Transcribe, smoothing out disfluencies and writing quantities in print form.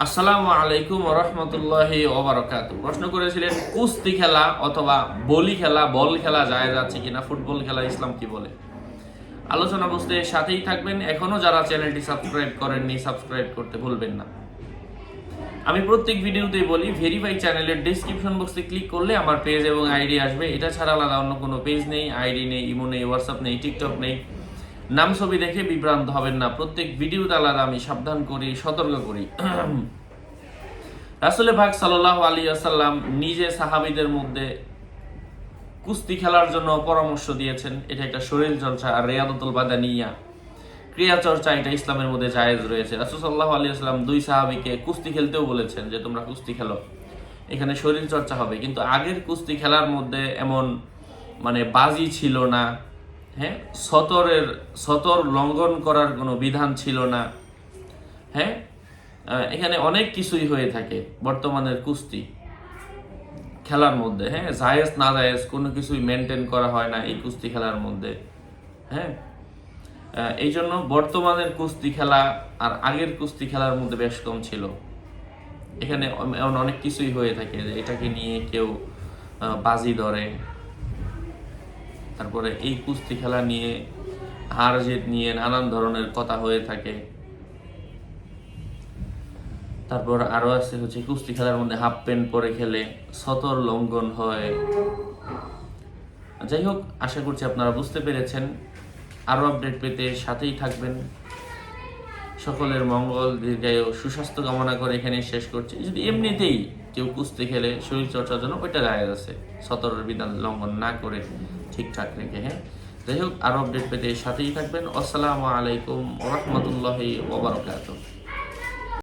আসসালামু আলাইকুম ওয়া রাহমাতুল্লাহি ওয়া বারাকাতুহু। প্রশ্ন করেছিলেন কুস্তি খেলা অথবা বল খেলা জায়েজ আছে কিনা, ফুটবল খেলা ইসলাম কি বলে। আলোচনা বুঝতে সাথেই থাকবেন। এখনো যারা চ্যানেলটি সাবস্ক্রাইব করেননি সাবস্ক্রাইব করতে ভুলবেন না। আমি প্রত্যেক ভিডিওতেই বলি, ভেরিফাই চ্যানেলের ডেসক্রিপশন বক্সে ক্লিক করলে আমার পেজ এবং আইডি আসবে। এটা ছাড়া আলাদা অন্য কোনো পেজ নেই, আইডি নেই, ইমো নেই, হোয়াটসঅ্যাপ নেই, টিকটক নেই। নাম ছবি দেখে বিভ্রান্ত হবেন না। প্রত্যেক ভিডিওতে আলাদা আমি সাবধান করি, সতর্ক করি। রাসূল পাক সাল্লাল্লাহু আলাইহি ওয়াসাল্লাম নিজে সাহাবীদের মধ্যে কুস্তি খেলার জন্য পরামর্শ দিয়েছেন। এটা একটা শরীর চর্চা আর রিয়াদাতুল বাদানিয়া, ক্রিয়া চর্চা, এটা ইসলামের মধ্যে জায়েজ রয়েছে। রাসূল সাল্লাল্লাহু আলাইহি ওয়াসাল্লাম দুই সাহাবীকে কুস্তি খেলতেও বলেছেন যে তোমরা কুস্তি খেলো, এখানে শরীর চর্চা হবে। কিন্তু আগের কুস্তি খেলার মধ্যে এমন বাজি ছিল না, হ্যাঁ, সতর লঙ্ঘন করার কোনো বিধান ছিল না, হ্যাঁ। এখানে অনেক কিছুই হয়ে থাকে বর্তমানের কুস্তি খেলার মধ্যে, হ্যাঁ। জায়েজ না জায়েজ কোনো কিছুই মেনটেন করা হয় না এই কুস্তি খেলার মধ্যে, হ্যাঁ। এই জন্য বর্তমানের কুস্তি খেলা আর আগের কুস্তি খেলার মধ্যে বেশ কম ছিল। এখানে এমন অনেক কিছুই হয়ে থাকে যে এটাকে নিয়ে কেউ বাজি ধরে, তারপরে এই কুস্তি খেলা নিয়ে হার জিত নিয়ে নানান ধরনের কথা হয়ে থাকে। তারপর আরো আছে হচ্ছে কুস্তি খেলার মধ্যে হাফ প্যান্ট পরে খেলে সতর লঙ্ঘন হয়। যাই হোক, আশা করছি আপনারা বুঝতে পেরেছেন। আরো আপডেট পেতে সাথেই থাকবেন। সকলের মঙ্গল, দীর্ঘায়ু, সুস্বাস্থ্য কামনা করে এখানে শেষ করছি। যদি এমনিতেই কেউ কুস্তি খেলে শরীর চর্চার জন্য, ওইটা জায়েজ আছে, সতরের বিধান লঙ্ঘন না করে ঠিকঠাক রেখে, হ্যাঁ। যাই হোক, আরো আপডেট পেতে সাথেই থাকবেন। আসসালামু আলাইকুম ওয়া রাহমাতুল্লাহি ওয়া বারাকাতুহু।